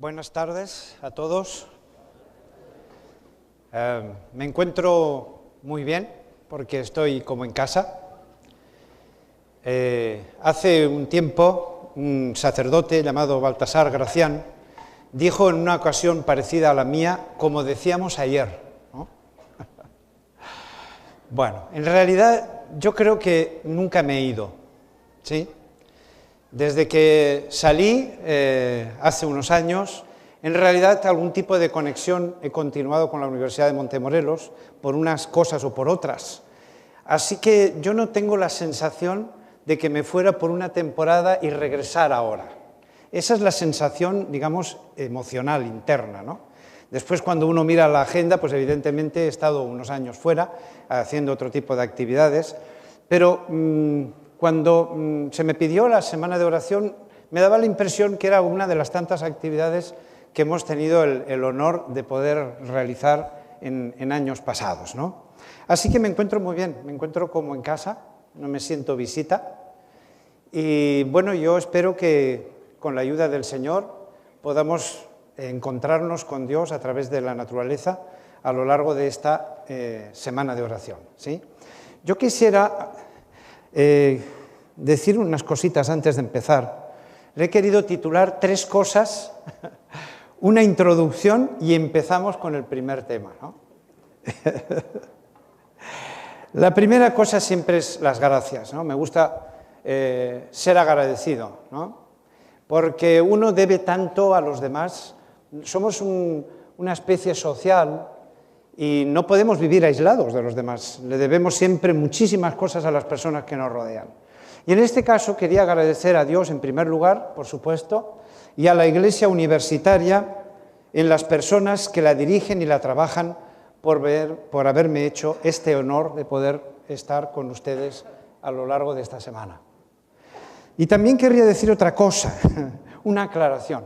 Buenas tardes a todos. Me encuentro muy bien porque estoy como en casa. Hace un tiempo un sacerdote llamado Baltasar Gracián dijo en una ocasión parecida a la mía, como decíamos ayer, ¿no? Bueno, en realidad yo creo que nunca me he ido, ¿sí? Desde que salí, hace unos años, en realidad algún tipo de conexión he continuado con la Universidad de Montemorelos, por unas cosas o por otras. Así que yo no tengo la sensación de que me fuera por una temporada y regresar ahora. Esa es la sensación, digamos, emocional, interna, ¿no? Después, cuando uno mira la agenda, pues evidentemente he estado unos años fuera, haciendo otro tipo de actividades, pero cuando se me pidió la semana de oración, me daba la impresión que era una de las tantas actividades que hemos tenido el honor de poder realizar en años pasados, ¿no? Así que me encuentro muy bien, me encuentro como en casa, no me siento visita. Y bueno, yo espero que con la ayuda del Señor podamos encontrarnos con Dios a través de la naturaleza a lo largo de esta semana de oración, ¿sí? Yo quisiera decir unas cositas antes de empezar. Le he querido titular 3 cosas, una introducción y empezamos con el primer tema, ¿no? La primera cosa siempre es las gracias, ¿no? Me gusta ser agradecido, ¿no? Porque uno debe tanto a los demás, somos una especie social y no podemos vivir aislados de los demás, le debemos siempre muchísimas cosas a las personas que nos rodean. Y en este caso quería agradecer a Dios en primer lugar, por supuesto, y a la Iglesia Universitaria en las personas que la dirigen y la trabajan por haberme hecho este honor de poder estar con ustedes a lo largo de esta semana. Y también querría decir otra cosa, una aclaración.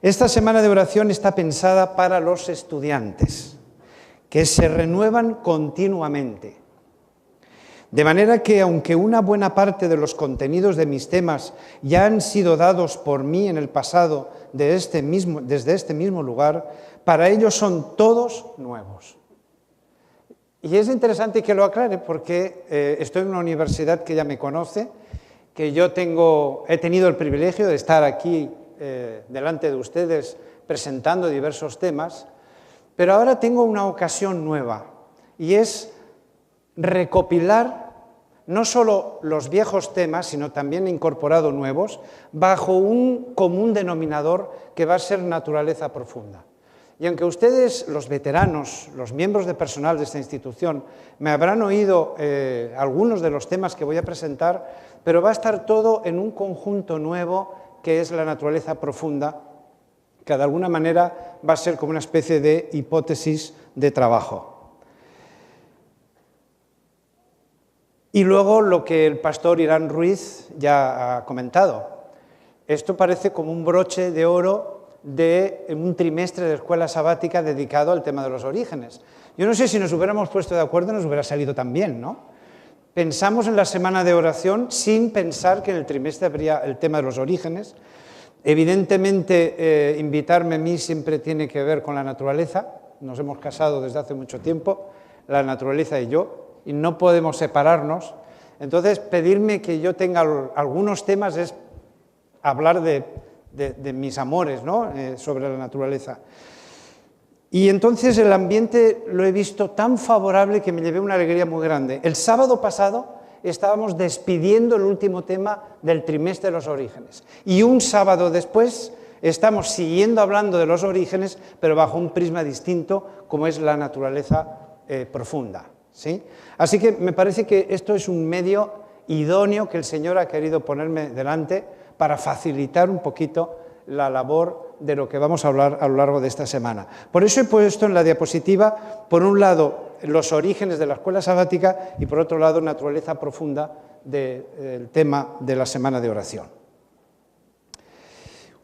Esta semana de oración está pensada para los estudiantes, que se renuevan continuamente. De manera que, aunque una buena parte de los contenidos de mis temas ya han sido dados por mí en el pasado desde este mismo lugar, para ellos son todos nuevos. Y es interesante que lo aclare porque estoy en una universidad que ya me conoce, que yo he tenido el privilegio de estar aquí delante de ustedes presentando diversos temas, pero ahora tengo una ocasión nueva y es recopilar no solo los viejos temas, sino también he incorporado nuevos, bajo un común denominador que va a ser naturaleza profunda. Y aunque ustedes, los veteranos, los miembros de personal de esta institución, me habrán oído algunos de los temas que voy a presentar, pero va a estar todo en un conjunto nuevo que es la naturaleza profunda, que de alguna manera va a ser como una especie de hipótesis de trabajo. Y luego lo que el pastor Irán Ruiz ya ha comentado. Esto parece como un broche de oro de un trimestre de escuela sabática dedicado al tema de los orígenes. Yo no sé si nos hubiéramos puesto de acuerdo, nos hubiera salido tan bien, ¿no? Pensamos en la semana de oración sin pensar que en el trimestre habría el tema de los orígenes. Evidentemente, invitarme a mí siempre tiene que ver con la naturaleza. Nos hemos casado desde hace mucho tiempo, la naturaleza y yo, y no podemos separarnos. Entonces, pedirme que yo tenga algunos temas es hablar de mis amores, ¿no? Sobre la naturaleza. Y entonces el ambiente lo he visto tan favorable que me llevé una alegría muy grande. El sábado pasado estábamos despidiendo el último tema del trimestre de los orígenes. Y un sábado después estamos siguiendo hablando de los orígenes, pero bajo un prisma distinto, como es la naturaleza profunda, ¿sí? Así que me parece que esto es un medio idóneo que el Señor ha querido ponerme delante para facilitar un poquito la labor de lo que vamos a hablar a lo largo de esta semana. Por eso he puesto en la diapositiva, por un lado, los orígenes de la escuela sabática y por otro lado, naturaleza profunda del tema de la semana de oración.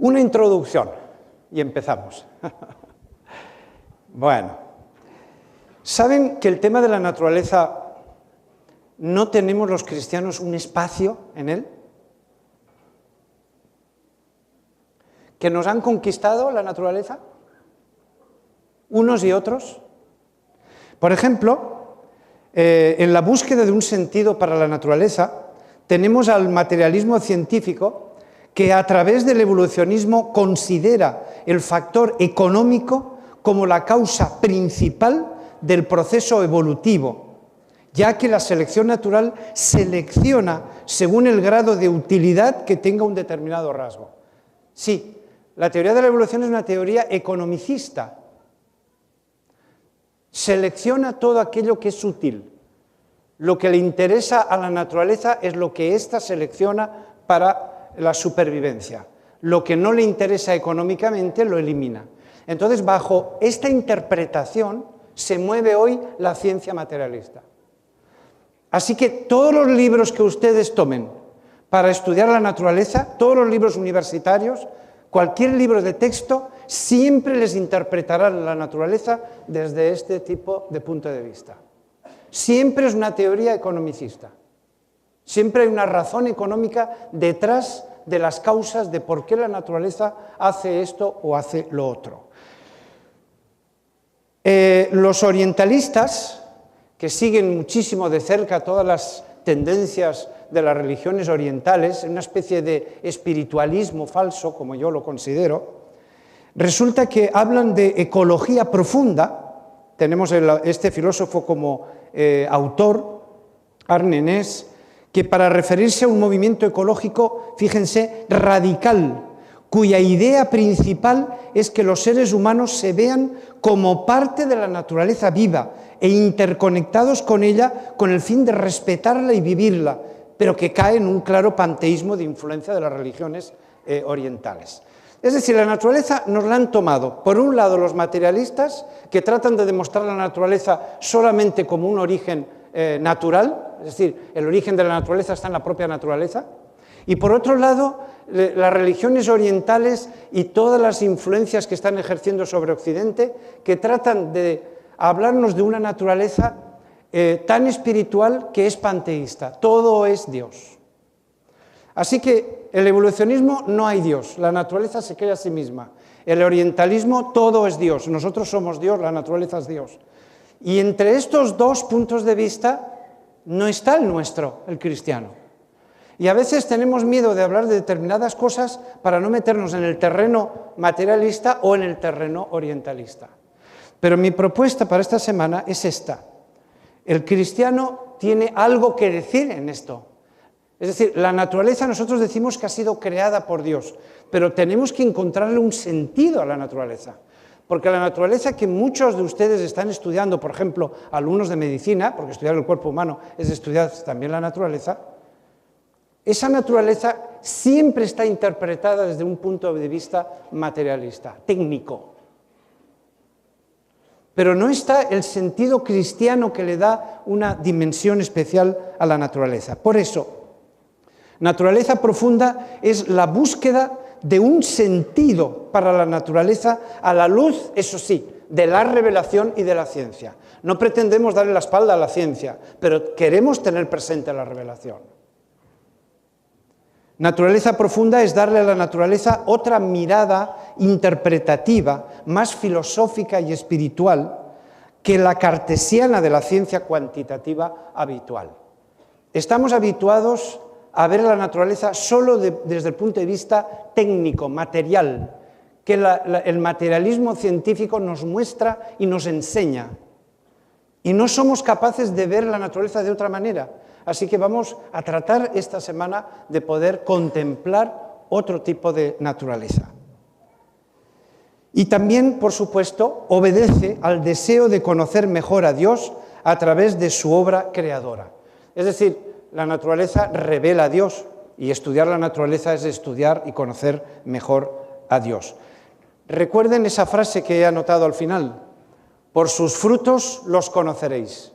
Una introducción y empezamos. Bueno, ¿saben que el tema de la naturaleza no tenemos los cristianos un espacio en él? que nos han conquistado la naturaleza, unos y otros. Por ejemplo, en la búsqueda de un sentido para la naturaleza, tenemos al materialismo científico que a través del evolucionismo considera el factor económico como la causa principal del proceso evolutivo, ya que la selección natural selecciona según el grado de utilidad que tenga un determinado rasgo. Sí, la teoría de la evolución es una teoría economicista. Selecciona todo aquello que es útil. Lo que le interesa a la naturaleza es lo que ésta selecciona para la supervivencia. Lo que no le interesa económicamente lo elimina. Entonces, bajo esta interpretación se mueve hoy la ciencia materialista. Así que todos los libros que ustedes tomen para estudiar la naturaleza, todos los libros universitarios, cualquier libro de texto, siempre les interpretará la naturaleza desde este tipo de punto de vista. Siempre es una teoría economicista. Siempre hay una razón económica detrás de las causas de por qué la naturaleza hace esto o hace lo otro. Los orientalistas, que siguen muchísimo de cerca todas las tendencias de las religiones orientales, una especie de espiritualismo falso, como yo lo considero, resulta que hablan de ecología profunda. Tenemos este filósofo como autor, Arnenés, que para referirse a un movimiento ecológico, fíjense, radical, cuya idea principal es que los seres humanos se vean como parte de la naturaleza viva e interconectados con ella con el fin de respetarla y vivirla, pero que cae en un claro panteísmo de influencia de las religiones orientales. Es decir, la naturaleza nos la han tomado, por un lado, los materialistas, que tratan de demostrar la naturaleza solamente como un origen natural, es decir, el origen de la naturaleza está en la propia naturaleza, y por otro lado, las religiones orientales y todas las influencias que están ejerciendo sobre Occidente, que tratan de hablarnos de una naturaleza tan espiritual que es panteísta, todo es Dios. Así que el evolucionismo no hay Dios, la naturaleza se crea a sí misma. El orientalismo todo es Dios, nosotros somos Dios, la naturaleza es Dios. Y entre estos dos puntos de vista no está el nuestro, el cristiano. Y a veces tenemos miedo de hablar de determinadas cosas para no meternos en el terreno materialista o en el terreno orientalista. Pero mi propuesta para esta semana es esta. El cristiano tiene algo que decir en esto. Es decir, la naturaleza nosotros decimos que ha sido creada por Dios, pero tenemos que encontrarle un sentido a la naturaleza. Porque la naturaleza que muchos de ustedes están estudiando, por ejemplo, alumnos de medicina, porque estudiar el cuerpo humano es estudiar también la naturaleza, esa naturaleza siempre está interpretada desde un punto de vista materialista, técnico. Pero no está el sentido cristiano que le da una dimensión especial a la naturaleza. Por eso, naturaleza profunda es la búsqueda de un sentido para la naturaleza a la luz, eso sí, de la revelación y de la ciencia. No pretendemos darle la espalda a la ciencia, pero queremos tener presente la revelación. Naturaleza profunda es darle a la naturaleza otra mirada interpretativa, más filosófica y espiritual que la cartesiana de la ciencia cuantitativa habitual. Estamos habituados a ver la naturaleza solo desde el punto de vista técnico, material, que el materialismo científico nos muestra y nos enseña. Y no somos capaces de ver la naturaleza de otra manera. Así que vamos a tratar esta semana de poder contemplar otro tipo de naturaleza. Y también, por supuesto, obedece al deseo de conocer mejor a Dios a través de su obra creadora. Es decir, la naturaleza revela a Dios y estudiar la naturaleza es estudiar y conocer mejor a Dios. Recuerden esa frase que he anotado al final. Por sus frutos los conoceréis.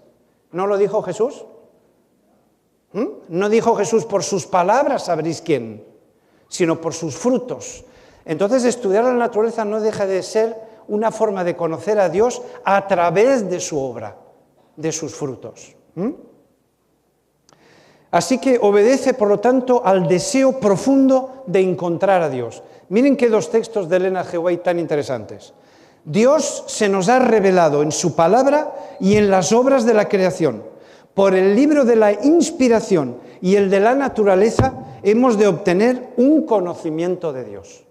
¿No lo dijo Jesús? No dijo Jesús, por sus palabras sabréis quién, sino por sus frutos. Entonces, estudiar la naturaleza no deja de ser una forma de conocer a Dios a través de su obra, de sus frutos. Así que obedece, por lo tanto, al deseo profundo de encontrar a Dios. Miren qué dos textos de Elena G. White tan interesantes. Dios se nos ha revelado en su palabra y en las obras de la creación. Por el libro de la inspiración y el de la naturaleza hemos de obtener un conocimiento de Dios.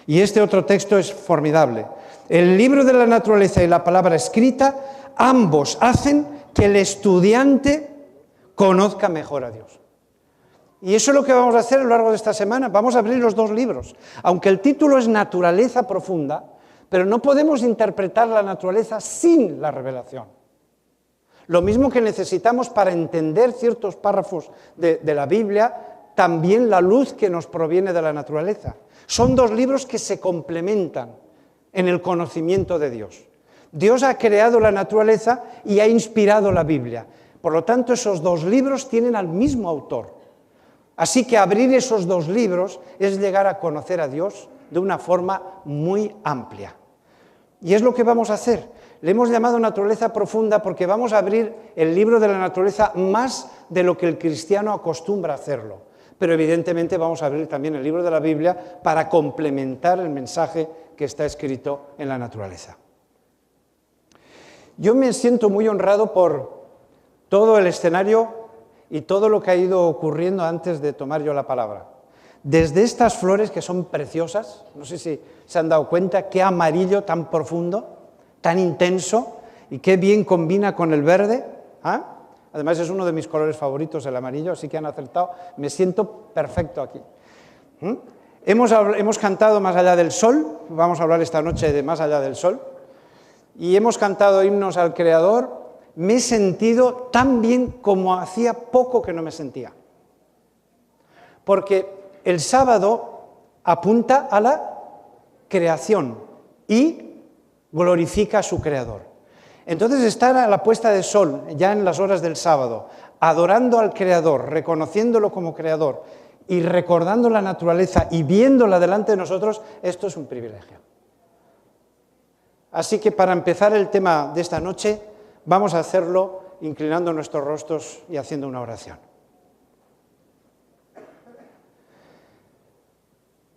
Y este otro texto es formidable. El libro de la naturaleza y la palabra escrita, ambos hacen que el estudiante conozca mejor a Dios. Y eso es lo que vamos a hacer a lo largo de esta semana. Vamos a abrir los dos libros. Aunque el título es Naturaleza Profunda, pero no podemos interpretar la naturaleza sin la revelación. Lo mismo que necesitamos para entender ciertos párrafos de la Biblia, también la luz que nos proviene de la naturaleza. Son dos libros que se complementan en el conocimiento de Dios. Dios ha creado la naturaleza y ha inspirado la Biblia. Por lo tanto, esos dos libros tienen al mismo autor. Así que abrir esos dos libros es llegar a conocer a Dios de una forma muy amplia. Y es lo que vamos a hacer. Le hemos llamado naturaleza profunda porque vamos a abrir el libro de la naturaleza más de lo que el cristiano acostumbra a hacerlo. Pero evidentemente vamos a abrir también el libro de la Biblia para complementar el mensaje que está escrito en la naturaleza. Yo me siento muy honrado por todo el escenario y todo lo que ha ido ocurriendo antes de tomar yo la palabra. Desde estas flores que son preciosas, no sé si se han dado cuenta, qué amarillo tan profundo, tan intenso, y qué bien combina con el verde. ¿Ah? Además es uno de mis colores favoritos, el amarillo, así que han acertado. Me siento perfecto aquí. Hemos cantado Más allá del sol, vamos a hablar esta noche de Más allá del sol, y hemos cantado himnos al Creador. Me he sentido tan bien como hacía poco que no me sentía. Porque el sábado apunta a la creación y glorifica a su Creador. Entonces estar a la puesta de sol, ya en las horas del sábado, adorando al Creador, reconociéndolo como Creador y recordando la naturaleza y viéndola delante de nosotros, esto es un privilegio. Así que para empezar el tema de esta noche, vamos a hacerlo inclinando nuestros rostros y haciendo una oración.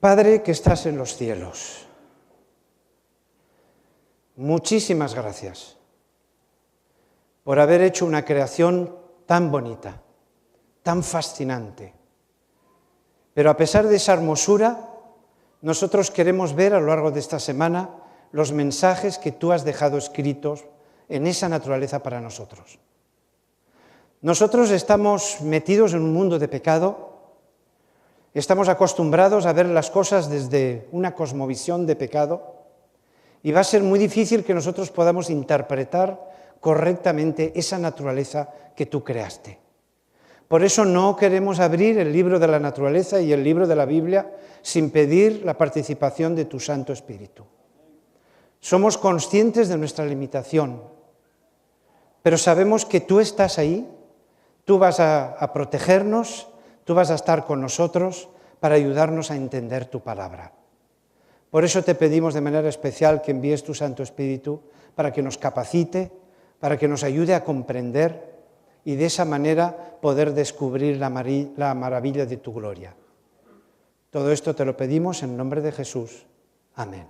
Padre que estás en los cielos, muchísimas gracias por haber hecho una creación tan bonita, tan fascinante. Pero a pesar de esa hermosura, nosotros queremos ver a lo largo de esta semana los mensajes que tú has dejado escritos en esa naturaleza para nosotros. Nosotros estamos metidos en un mundo de pecado, estamos acostumbrados a ver las cosas desde una cosmovisión de pecado y va a ser muy difícil que nosotros podamos interpretar correctamente esa naturaleza que tú creaste. Por eso no queremos abrir el libro de la naturaleza y el libro de la Biblia sin pedir la participación de tu Santo Espíritu. Somos conscientes de nuestra limitación, pero sabemos que tú estás ahí, tú vas a protegernos, tú vas a estar con nosotros para ayudarnos a entender tu palabra. Por eso te pedimos de manera especial que envíes tu Santo Espíritu para que nos capacite, para que nos ayude a comprender y de esa manera poder descubrir la maravilla de tu gloria. Todo esto te lo pedimos en nombre de Jesús. Amén.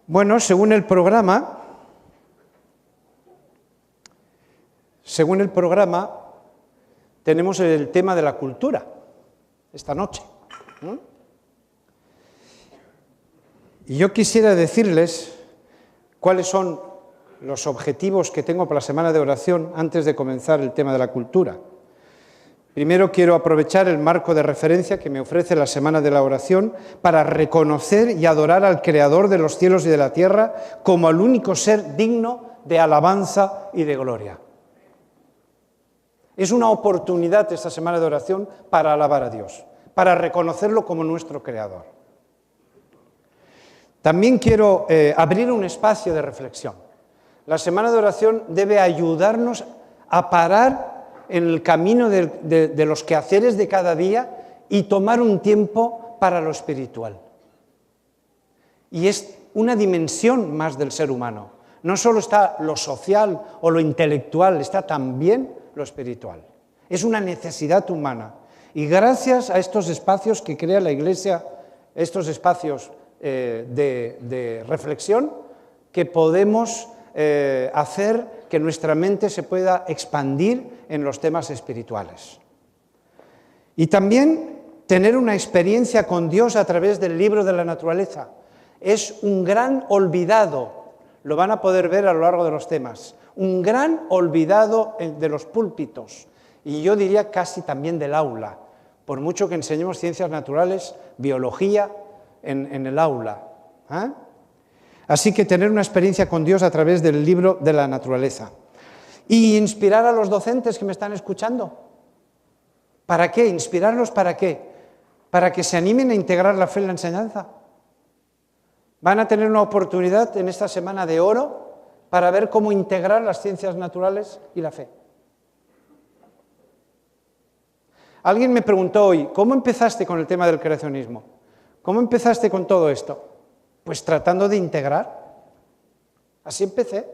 Bueno, según el programa, tenemos el tema de la cultura esta noche. Y yo quisiera decirles cuáles son los objetivos que tengo para la semana de oración antes de comenzar el tema de la cultura. Primero quiero aprovechar el marco de referencia que me ofrece la Semana de la Oración para reconocer y adorar al Creador de los cielos y de la tierra como al único ser digno de alabanza y de gloria. Es una oportunidad esta Semana de Oración para alabar a Dios, para reconocerlo como nuestro Creador. También quiero abrir un espacio de reflexión. La Semana de Oración debe ayudarnos a parar en el camino de los quehaceres de cada día y tomar un tiempo para lo espiritual. Y es una dimensión más del ser humano. No solo está lo social o lo intelectual, está también lo espiritual. Es una necesidad humana. Y gracias a estos espacios que crea la Iglesia, estos espacios de reflexión, que podemos hacer que nuestra mente se pueda expandir en los temas espirituales. Y también tener una experiencia con Dios a través del libro de la naturaleza. Es un gran olvidado, lo van a poder ver a lo largo de los temas, un gran olvidado de los púlpitos, y yo diría casi también del aula, por mucho que enseñemos ciencias naturales, biología en el aula. Así que tener una experiencia con Dios a través del libro de la naturaleza. Y inspirar a los docentes que me están escuchando. ¿Para qué? ¿Inspirarlos para qué? Para que se animen a integrar la fe en la enseñanza. Van a tener una oportunidad en esta semana de oro para ver cómo integrar las ciencias naturales y la fe. Alguien me preguntó hoy, ¿cómo empezaste con el tema del creacionismo? ¿Cómo empezaste con todo esto? Pues tratando de integrar. Así empecé.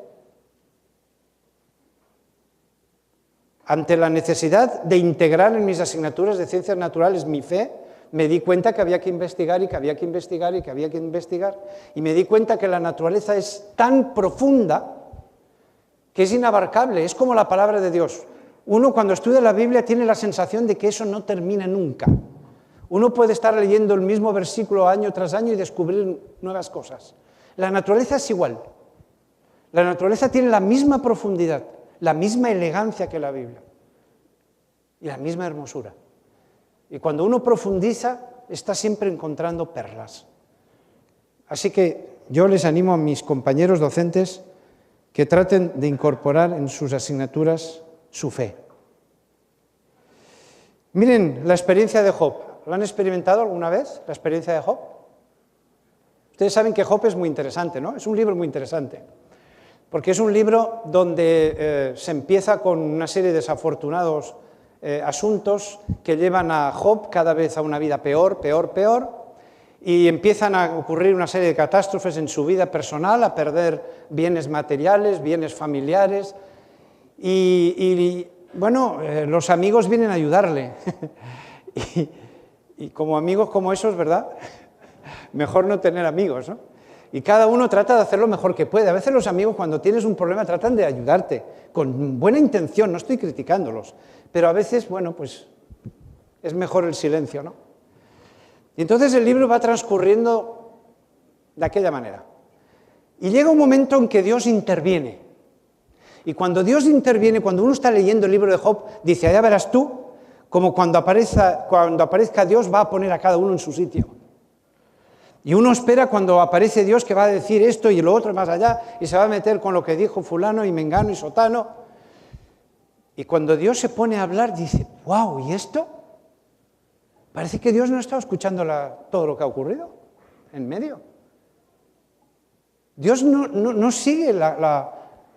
Ante la necesidad de integrar en mis asignaturas de ciencias naturales mi fe, me di cuenta que había que investigar y que había que investigar y que había que investigar. Y me di cuenta que la naturaleza es tan profunda que es inabarcable, es como la palabra de Dios. Uno cuando estudia la Biblia tiene la sensación de que eso no termina nunca. Uno puede estar leyendo el mismo versículo año tras año y descubrir nuevas cosas. La naturaleza es igual. La naturaleza tiene la misma profundidad, la misma elegancia que la Biblia y la misma hermosura. Y cuando uno profundiza, está siempre encontrando perlas. Así que yo les animo a mis compañeros docentes que traten de incorporar en sus asignaturas su fe. Miren la experiencia de Job. ¿Lo han experimentado alguna vez, la experiencia de Job? Ustedes saben que Job es muy interesante, ¿no? Es un libro muy interesante, porque es un libro donde se empieza con una serie de desafortunados asuntos que llevan a Job cada vez a una vida peor, peor, peor, y empiezan a ocurrir una serie de catástrofes en su vida personal, a perder bienes materiales, bienes familiares, y bueno, los amigos vienen a ayudarle. y como amigos como esos, ¿verdad? Mejor no tener amigos, ¿no? Y cada uno trata de hacer lo mejor que puede. A veces los amigos, cuando tienes un problema, tratan de ayudarte, con buena intención, no estoy criticándolos, pero a veces, bueno, pues es mejor el silencio, ¿no? Y entonces el libro va transcurriendo de aquella manera. Y llega un momento en que Dios interviene. Y cuando Dios interviene, cuando uno está leyendo el libro de Job, dice, allá verás tú, como cuando aparezca Dios va a poner a cada uno en su sitio. Y uno espera cuando aparece Dios que va a decir esto y lo otro más allá, y se va a meter con lo que dijo fulano y mengano y sotano. Y cuando Dios se pone a hablar, dice, wow, ¿y esto? Parece que Dios no está escuchando todo lo que ha ocurrido en medio. Dios no sigue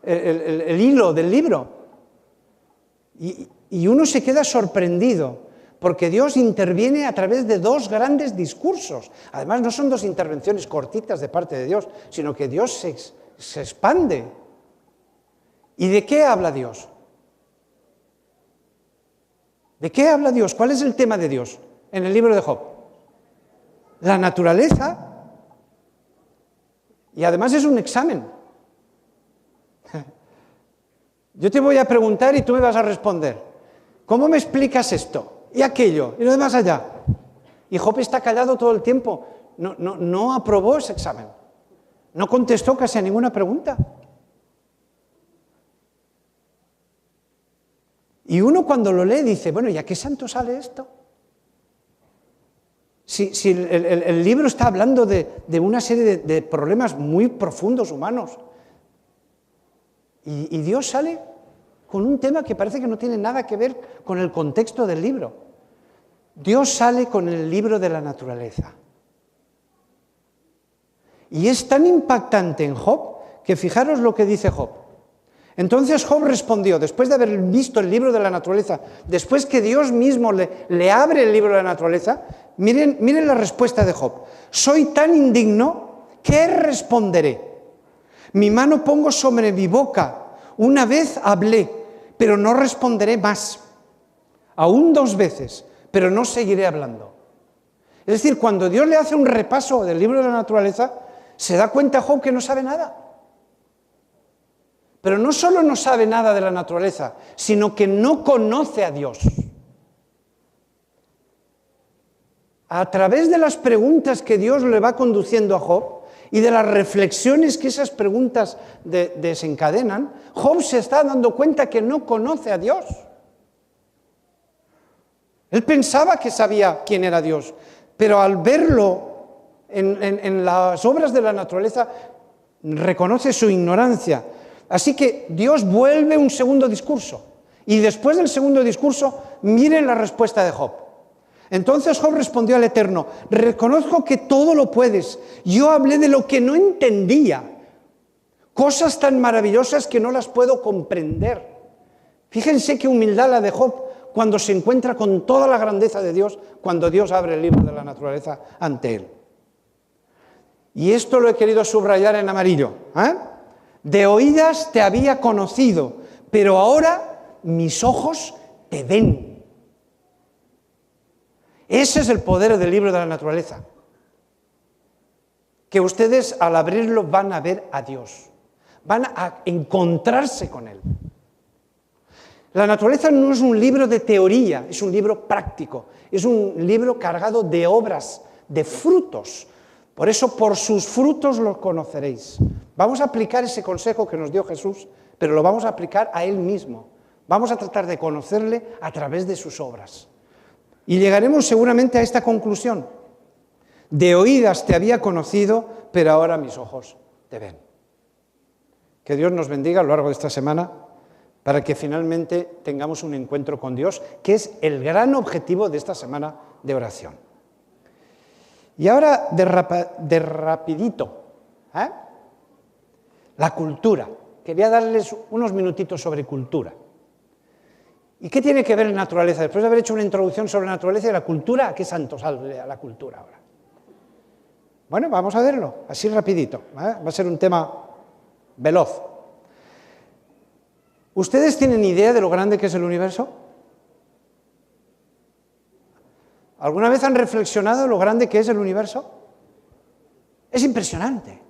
el hilo del libro. Y uno se queda sorprendido, porque Dios interviene a través de dos grandes discursos. Además, no son dos intervenciones cortitas de parte de Dios, sino que Dios se expande. ¿Y de qué habla Dios? ¿De qué habla Dios? ¿Cuál es el tema de Dios en el libro de Job? La naturaleza. Y además es un examen. Yo te voy a preguntar y tú me vas a responder. ¿Cómo me explicas esto? Y aquello, y lo demás allá. Y Job está callado todo el tiempo. No aprobó ese examen. No contestó casi a ninguna pregunta. Y uno cuando lo lee dice, bueno, ¿y a qué santo sale esto? Si el libro está hablando de una serie de problemas muy profundos humanos. Y Dios sale con un tema que parece que no tiene nada que ver con el contexto del libro. Dios sale con el libro de la naturaleza. Y es tan impactante en Job que fijaros lo que dice Job. Entonces Job respondió, después de haber visto el libro de la naturaleza, después que Dios mismo le abre el libro de la naturaleza, miren la respuesta de Job. Soy tan indigno, ¿qué responderé? Mi mano pongo sobre mi boca. Una vez hablé, pero no responderé más. Aún 2 veces, pero no seguiré hablando. Es decir, cuando Dios le hace un repaso del libro de la naturaleza, se da cuenta Job que no sabe nada. Pero no solo no sabe nada de la naturaleza, sino que no conoce a Dios. A través de las preguntas que Dios le va conduciendo a Job y de las reflexiones que esas preguntas desencadenan, Job se está dando cuenta que no conoce a Dios. Él pensaba que sabía quién era Dios, pero al verlo en las obras de la naturaleza, reconoce su ignorancia. Así que Dios vuelve un segundo discurso. Y después del segundo discurso, miren la respuesta de Job. Entonces Job respondió al Eterno: reconozco que todo lo puedes. Yo hablé de lo que no entendía, cosas tan maravillosas que no las puedo comprender. Fíjense qué humildad la de Job cuando se encuentra con toda la grandeza de Dios, cuando Dios abre el libro de la naturaleza ante él. Y esto lo he querido subrayar en amarillo. De oídas te había conocido, pero ahora mis ojos te ven. Ese es el poder del libro de la naturaleza. Que ustedes al abrirlo van a ver a Dios. Van a encontrarse con Él. La naturaleza no es un libro de teoría, es un libro práctico. Es un libro cargado de obras, de frutos. Por eso, por sus frutos los conoceréis. Vamos a aplicar ese consejo que nos dio Jesús, pero lo vamos a aplicar a Él mismo. Vamos a tratar de conocerle a través de sus obras. Y llegaremos seguramente a esta conclusión. De oídas te había conocido, pero ahora mis ojos te ven. Que Dios nos bendiga a lo largo de esta semana para que finalmente tengamos un encuentro con Dios, que es el gran objetivo de esta semana de oración. Y ahora, de rapidito, la cultura. Quería darles unos minutitos sobre cultura. ¿Y qué tiene que ver la naturaleza? Después de haber hecho una introducción sobre la naturaleza y la cultura, ¿a qué santo sale a la cultura ahora? Bueno, vamos a verlo, así rapidito. Va a ser un tema veloz. ¿Ustedes tienen idea de lo grande que es el universo? ¿Alguna vez han reflexionado en lo grande que es el universo? Es impresionante.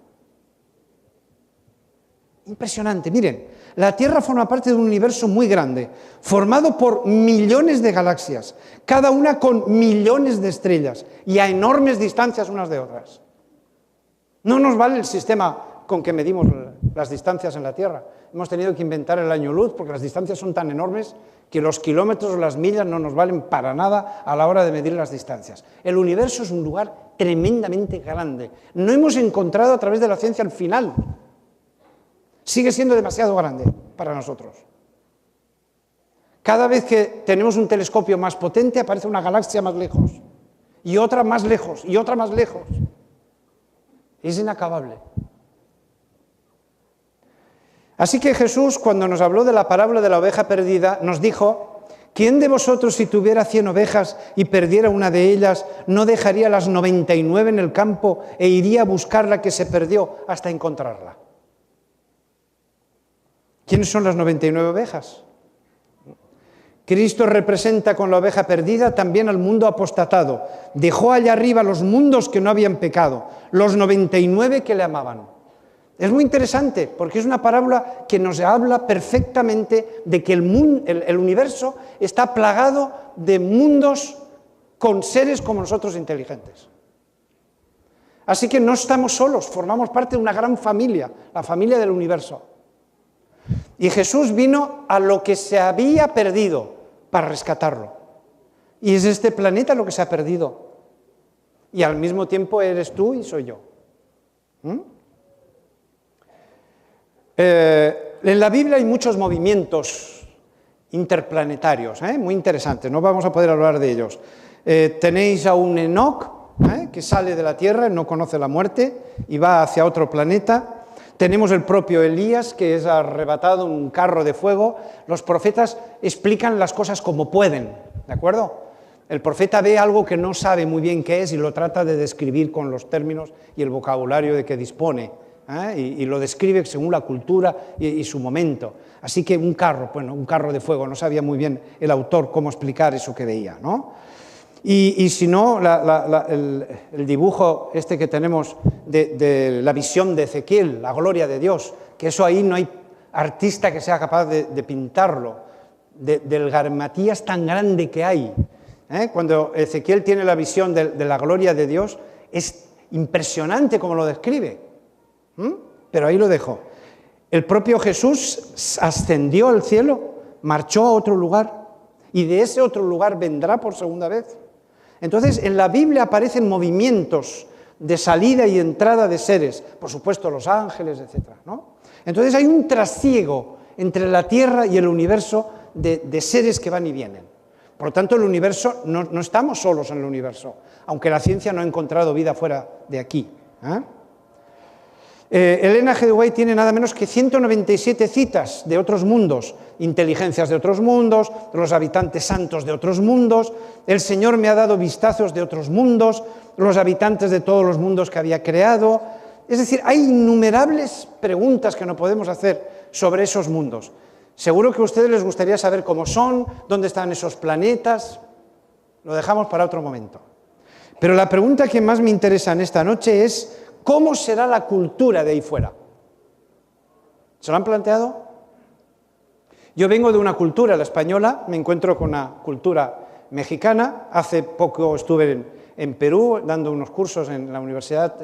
Impresionante. Miren, la Tierra forma parte de un universo muy grande, formado por millones de galaxias, cada una con millones de estrellas y a enormes distancias unas de otras. No nos vale el sistema con que medimos las distancias en la Tierra. Hemos tenido que inventar el año luz porque las distancias son tan enormes que los kilómetros o las millas no nos valen para nada a la hora de medir las distancias. El universo es un lugar tremendamente grande. No hemos encontrado a través de la ciencia el final. Sigue siendo demasiado grande para nosotros. Cada vez que tenemos un telescopio más potente aparece una galaxia más lejos, y otra más lejos, y otra más lejos. Es inacabable. Así que Jesús, cuando nos habló de la parábola de la oveja perdida, nos dijo: ¿quién de vosotros, si tuviera 100 ovejas y perdiera una de ellas, no dejaría las 99 en el campo e iría a buscar la que se perdió hasta encontrarla? ¿Quiénes son las 99 ovejas? Cristo representa con la oveja perdida también al mundo apostatado. Dejó allá arriba los mundos que no habían pecado, los 99 que le amaban. Es muy interesante porque es una parábola que nos habla perfectamente de que el universo está plagado de mundos con seres como nosotros inteligentes. Así que no estamos solos, formamos parte de una gran familia, la familia del universo. Y Jesús vino a lo que se había perdido para rescatarlo. Y es este planeta lo que se ha perdido. Y al mismo tiempo eres tú y soy yo. En la Biblia hay muchos movimientos interplanetarios, muy interesantes. No vamos a poder hablar de ellos. Tenéis a un Enoc, que sale de la Tierra, no conoce la muerte y va hacia otro planeta. Tenemos el propio Elías, que es arrebatado en un carro de fuego. Los profetas explican las cosas como pueden, ¿de acuerdo? El profeta ve algo que no sabe muy bien qué es y lo trata de describir con los términos y el vocabulario de que dispone y lo describe según la cultura y su momento. Así que un carro, bueno, un carro de fuego, no sabía muy bien el autor cómo explicar eso que veía, ¿no? Y si no, el dibujo este que tenemos de la visión de Ezequiel, la gloria de Dios, que eso ahí no hay artista que sea capaz de pintarlo, del garimatías tan grande que hay. Cuando Ezequiel tiene la visión de la gloria de Dios, es impresionante como lo describe. Pero ahí lo dejo. El propio Jesús ascendió al cielo, marchó a otro lugar, y de ese otro lugar vendrá por segunda vez. Entonces, en la Biblia aparecen movimientos de salida y entrada de seres, por supuesto los ángeles, etc., ¿no? Entonces hay un trasiego entre la Tierra y el universo de seres que van y vienen. Por lo tanto, el universo, no estamos solos en el universo, aunque la ciencia no ha encontrado vida fuera de aquí. Elena G. de White tiene nada menos que 197 citas de otros mundos, inteligencias de otros mundos, los habitantes santos de otros mundos, el Señor me ha dado vistazos de otros mundos, los habitantes de todos los mundos que había creado. Es decir, hay innumerables preguntas que no podemos hacer sobre esos mundos. Seguro que a ustedes les gustaría saber cómo son, dónde están esos planetas. Lo dejamos para otro momento. Pero la pregunta que más me interesa en esta noche es: ¿cómo será la cultura de ahí fuera? ¿Se lo han planteado? Yo vengo de una cultura, la española, me encuentro con una cultura mexicana. Hace poco estuve en Perú dando unos cursos en la Universidad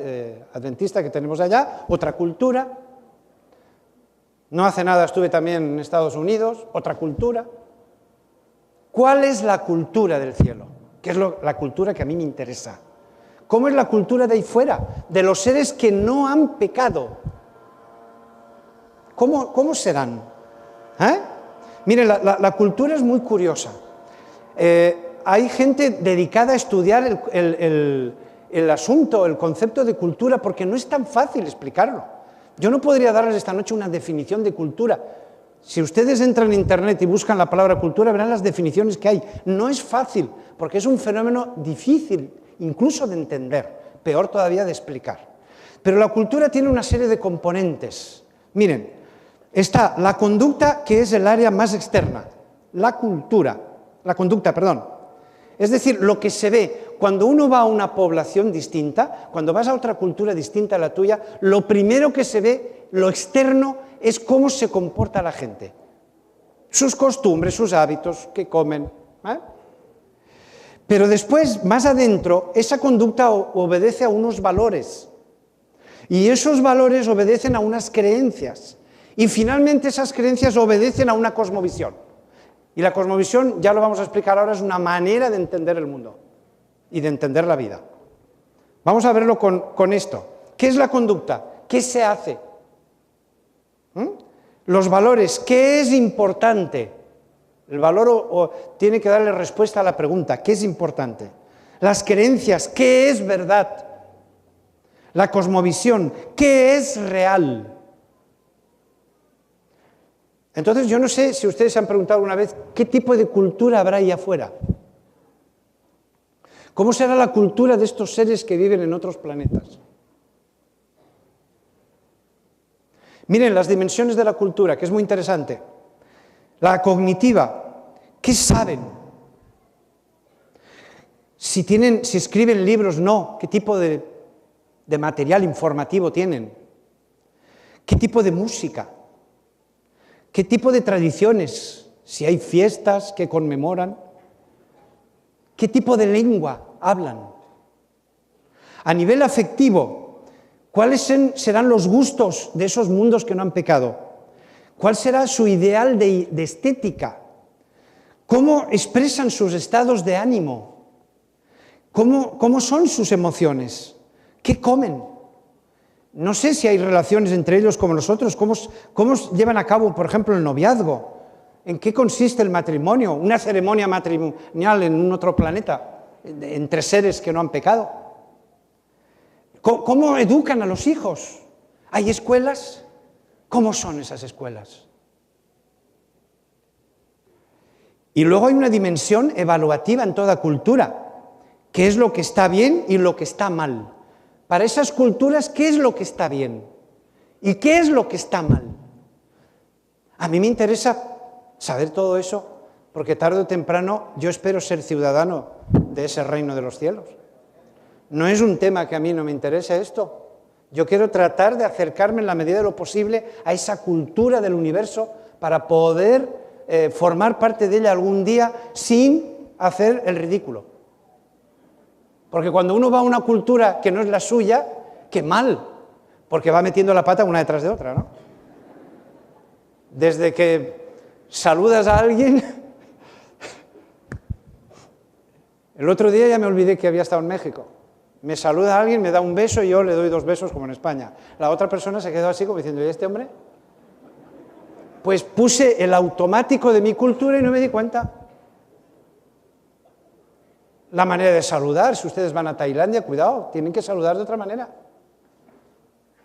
Adventista que tenemos allá, otra cultura. No hace nada estuve también en Estados Unidos, otra cultura. ¿Cuál es la cultura del cielo? ¿Qué es la cultura que a mí me interesa? ¿Cómo es la cultura de ahí fuera? De los seres que no han pecado. ¿Cómo serán? Miren, la cultura es muy curiosa. Hay gente dedicada a estudiar el asunto, el concepto de cultura, porque no es tan fácil explicarlo. Yo no podría darles esta noche una definición de cultura. Si ustedes entran en Internet y buscan la palabra cultura, verán las definiciones que hay. No es fácil, porque es un fenómeno difícil incluso de entender, peor todavía de explicar. Pero la cultura tiene una serie de componentes. Miren, está la conducta, que es el área más externa, la conducta, perdón. Es decir, lo que se ve cuando uno va a una población distinta, cuando vas a otra cultura distinta a la tuya, lo primero que se ve, lo externo, es cómo se comporta la gente. Sus costumbres, sus hábitos, qué comen. Pero después, más adentro, esa conducta obedece a unos valores. Y esos valores obedecen a unas creencias. Y finalmente esas creencias obedecen a una cosmovisión. Y la cosmovisión, ya lo vamos a explicar ahora, es una manera de entender el mundo y de entender la vida. Vamos a verlo con esto. ¿Qué es la conducta? ¿Qué se hace? Los valores, ¿qué es importante? El valor tiene que darle respuesta a la pregunta, ¿qué es importante? Las creencias, ¿qué es verdad? La cosmovisión, ¿qué es real? Entonces, yo no sé si ustedes se han preguntado alguna vez qué tipo de cultura habrá ahí afuera. ¿Cómo será la cultura de estos seres que viven en otros planetas? Miren las dimensiones de la cultura, que es muy interesante. La cognitiva, ¿qué saben? Si escriben libros, no. ¿Qué tipo de material informativo tienen? ¿Qué tipo de música? ¿Qué tipo de tradiciones? Si hay fiestas que conmemoran. ¿Qué tipo de lengua hablan? A nivel afectivo, ¿cuáles serán los gustos de esos mundos que no han pecado? ¿Cuál será su ideal de estética? ¿Cómo expresan sus estados de ánimo? ¿Cómo son sus emociones? ¿Qué comen? No sé si hay relaciones entre ellos como nosotros. ¿Cómo llevan a cabo, por ejemplo, el noviazgo? ¿En qué consiste el matrimonio? Una ceremonia matrimonial en un otro planeta, entre seres que no han pecado. ¿Cómo educan a los hijos? ¿Hay escuelas? ¿Cómo son esas escuelas? Y luego hay una dimensión evaluativa en toda cultura, que es lo que está bien y lo que está mal. Para esas culturas, ¿qué es lo que está bien? ¿Y qué es lo que está mal? A mí me interesa saber todo eso, porque tarde o temprano yo espero ser ciudadano de ese reino de los cielos. No es un tema que a mí no me interese esto. Yo quiero tratar de acercarme en la medida de lo posible a esa cultura del universo para poder formar parte de ella algún día sin hacer el ridículo. Porque cuando uno va a una cultura que no es la suya, qué mal, porque va metiendo la pata una detrás de otra, ¿no? Desde que saludas a alguien... El otro día ya me olvidé que había estado en México. Me saluda a alguien, me da un beso y yo le doy 2 besos como en España. La otra persona se quedó así como diciendo, ¿y este hombre? Pues puse el automático de mi cultura y no me di cuenta. La manera de saludar, si ustedes van a Tailandia, cuidado, tienen que saludar de otra manera.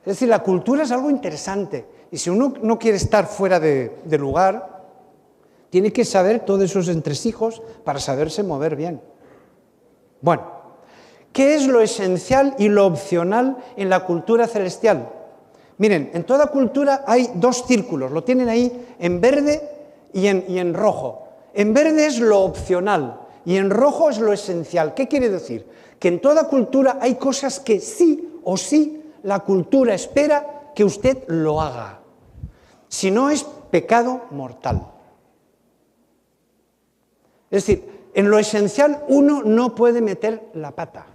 Es decir, la cultura es algo interesante y si uno no quiere estar fuera de lugar, tiene que saber todos esos entresijos para saberse mover bien. Bueno, ¿qué es lo esencial y lo opcional en la cultura celestial? Miren, en toda cultura hay 2 círculos, lo tienen ahí en verde y en rojo. En verde es lo opcional y en rojo es lo esencial. ¿Qué quiere decir? Que en toda cultura hay cosas que sí o sí la cultura espera que usted lo haga. Si no, es pecado mortal. Es decir, en lo esencial uno no puede meter la pata.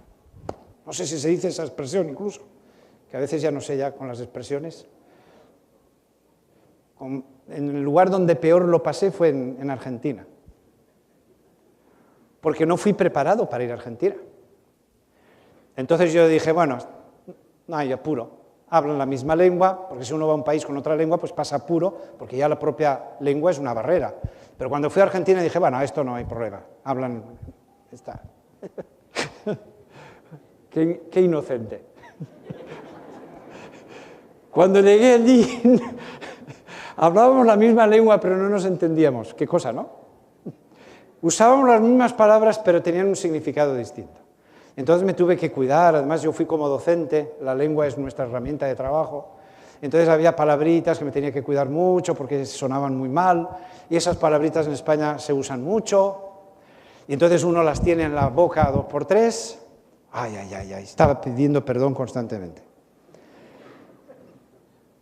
No sé si se dice esa expresión incluso, que a veces ya no sé ya con las expresiones. En el lugar donde peor lo pasé fue en Argentina, porque no fui preparado para ir a Argentina. Entonces yo dije, bueno, no hay apuro, hablan la misma lengua, porque si uno va a un país con otra lengua, pues pasa apuro, porque ya la propia lengua es una barrera. Pero cuando fui a Argentina dije, bueno, esto no hay problema, hablan, está. Qué inocente. Cuando llegué allí, hablábamos la misma lengua, pero no nos entendíamos. Qué cosa, ¿no? Usábamos las mismas palabras, pero tenían un significado distinto. Entonces me tuve que cuidar, además yo fui como docente, la lengua es nuestra herramienta de trabajo, entonces había palabritas que me tenía que cuidar mucho porque sonaban muy mal, y esas palabritas en España se usan mucho, y entonces uno las tiene en la boca 2 por 3, estaba pidiendo perdón constantemente.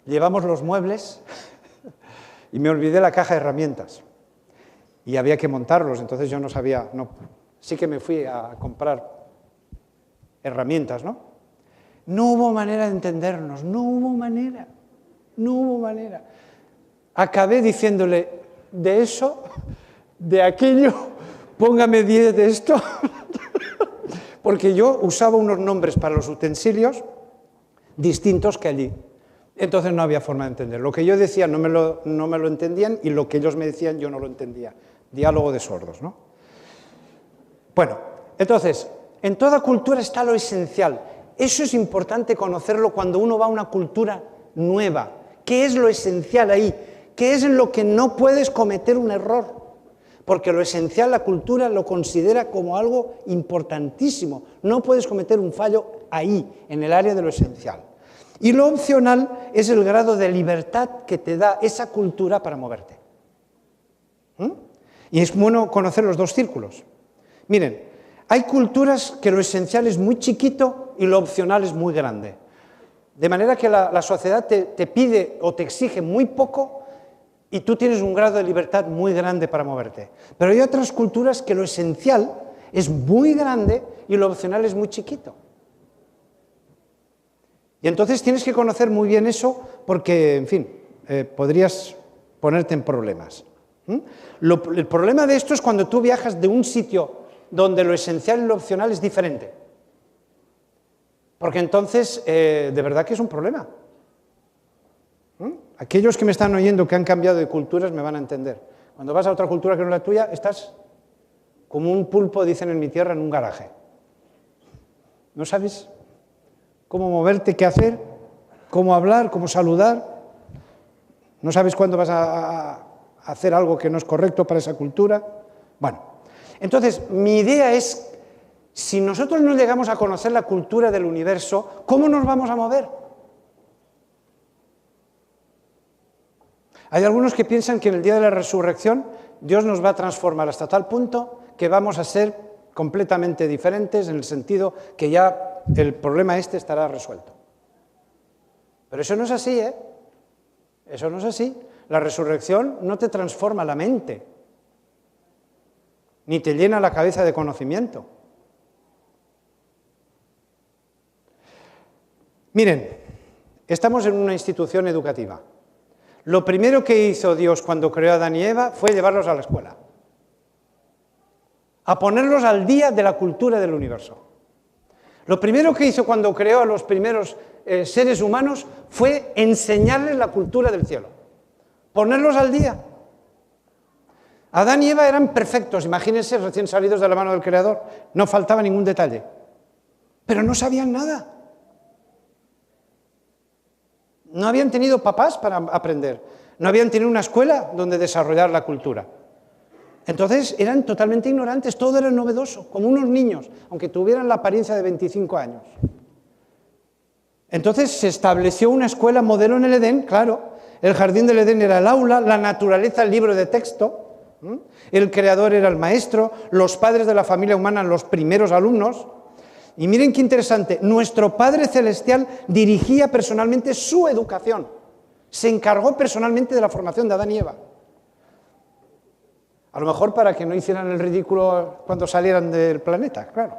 Llevamos los muebles y me olvidé la caja de herramientas, y había que montarlos, entonces yo no sabía, sí que me fui a comprar herramientas, ¿no? No hubo manera de entendernos, no hubo manera. Acabé diciéndole, de eso, de aquello, póngame 10 de esto, porque yo usaba unos nombres para los utensilios distintos que allí. Entonces no había forma de entender. Lo que yo decía no me lo entendían y lo que ellos me decían yo no lo entendía. Diálogo de sordos, ¿no? Bueno, entonces, en toda cultura está lo esencial. Eso es importante conocerlo cuando uno va a una cultura nueva. ¿Qué es lo esencial ahí? ¿Qué es en lo que no puedes cometer un error? Porque lo esencial la cultura lo considera como algo importantísimo. No puedes cometer un fallo ahí, en el área de lo esencial. Y lo opcional es el grado de libertad que te da esa cultura para moverte. Y es bueno conocer los 2 círculos. Miren, hay culturas que lo esencial es muy chiquito y lo opcional es muy grande. De manera que la sociedad te pide o te exige muy poco y tú tienes un grado de libertad muy grande para moverte. Pero hay otras culturas que lo esencial es muy grande y lo opcional es muy chiquito. Y entonces tienes que conocer muy bien eso porque, en fin, podrías ponerte en problemas. El problema de esto es cuando tú viajas de un sitio donde lo esencial y lo opcional es diferente. Porque entonces, de verdad que es un problema. Aquellos que me están oyendo que han cambiado de culturas me van a entender. Cuando vas a otra cultura que no es la tuya, estás como un pulpo, dicen en mi tierra, en un garaje. No sabes cómo moverte, qué hacer, cómo hablar, cómo saludar. No sabes cuándo vas a hacer algo que no es correcto para esa cultura. Bueno, entonces mi idea es, si nosotros no llegamos a conocer la cultura del universo, ¿cómo nos vamos a mover? Hay algunos que piensan que en el día de la resurrección Dios nos va a transformar hasta tal punto que vamos a ser completamente diferentes en el sentido que ya el problema este estará resuelto. Pero eso no es así, ¿eh? Eso no es así. La resurrección no te transforma la mente, ni te llena la cabeza de conocimiento. Miren, estamos en una institución educativa. Lo primero que hizo Dios cuando creó a Adán y Eva fue llevarlos a la escuela, a ponerlos al día de la cultura del universo. Lo primero que hizo cuando creó a los primeros seres humanos fue enseñarles la cultura del cielo, ponerlos al día. Adán y Eva eran perfectos, imagínense, recién salidos de la mano del Creador, no faltaba ningún detalle, pero no sabían nada. No habían tenido papás para aprender, no habían tenido una escuela donde desarrollar la cultura. Entonces eran totalmente ignorantes, todo era novedoso, como unos niños, aunque tuvieran la apariencia de 25 años. Entonces se estableció una escuela modelo en el Edén, claro, el jardín del Edén era el aula, la naturaleza el libro de texto, el creador era el maestro, los padres de la familia humana los primeros alumnos. Y miren qué interesante, nuestro Padre Celestial dirigía personalmente su educación, se encargó personalmente de la formación de Adán y Eva. A lo mejor para que no hicieran el ridículo cuando salieran del planeta, claro.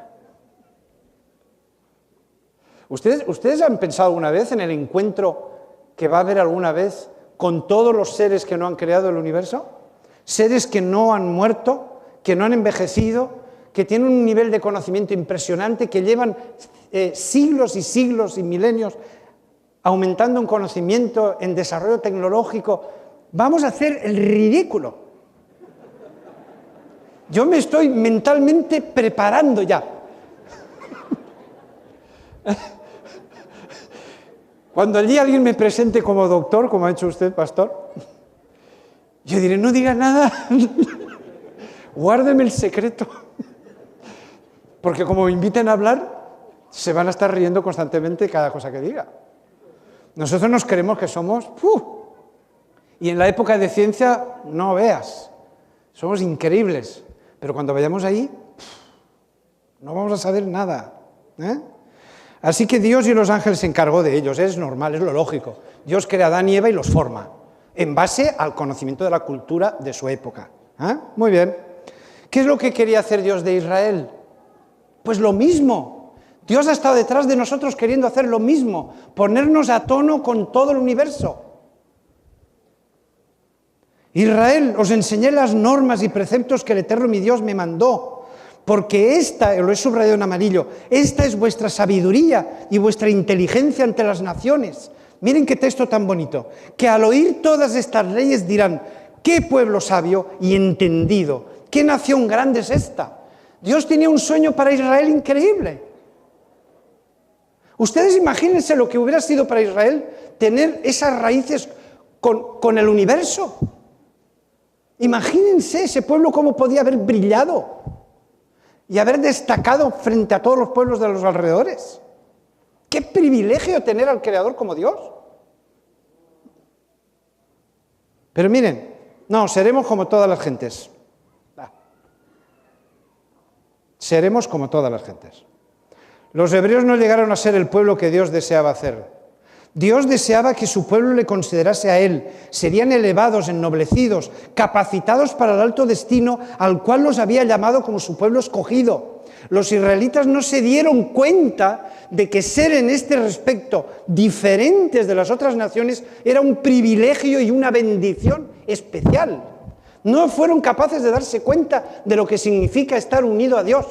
¿Ustedes han pensado alguna vez en el encuentro que va a haber alguna vez con todos los seres que no han creado el universo? Seres que no han muerto, que no han envejecido, que tienen un nivel de conocimiento impresionante, que llevan siglos y siglos y milenios aumentando en conocimiento, en desarrollo tecnológico. Vamos a hacer el ridículo. Yo me estoy mentalmente preparando ya. Cuando allí alguien me presente como doctor, como ha hecho usted, pastor, yo diré, no diga nada, guárdeme el secreto. Porque como me inviten a hablar, se van a estar riendo constantemente cada cosa que diga. Nosotros nos creemos que somos... Y en la época de ciencia, no veas, somos increíbles. Pero cuando vayamos ahí, no vamos a saber nada. Así que Dios y los ángeles se encargó de ellos, es normal, es lo lógico. Dios crea a Adán y Eva y los forma, en base al conocimiento de la cultura de su época. Muy bien. ¿Qué es lo que quería hacer Dios de Israel? Pues lo mismo. Dios ha estado detrás de nosotros queriendo hacer lo mismo, ponernos a tono con todo el universo. Israel, os enseñé las normas y preceptos que el Eterno mi Dios me mandó, porque esta, lo he subrayado en amarillo, esta es vuestra sabiduría y vuestra inteligencia ante las naciones. Miren qué texto tan bonito, que al oír todas estas leyes dirán, qué pueblo sabio y entendido, qué nación grande es esta. Dios tenía un sueño para Israel increíble. Ustedes imagínense lo que hubiera sido para Israel tener esas raíces con el universo. Imagínense ese pueblo cómo podía haber brillado y haber destacado frente a todos los pueblos de los alrededores. ¡Qué privilegio tener al Creador como Dios! Pero miren, no, seremos como todas las gentes. Seremos como todas las gentes. Los hebreos no llegaron a ser el pueblo que Dios deseaba hacer. Dios deseaba que su pueblo le considerase a Él. Serían elevados, ennoblecidos, capacitados para el alto destino al cual los había llamado como su pueblo escogido. Los israelitas no se dieron cuenta de que ser en este respecto diferentes de las otras naciones era un privilegio y una bendición especial. No fueron capaces de darse cuenta de lo que significa estar unido a Dios.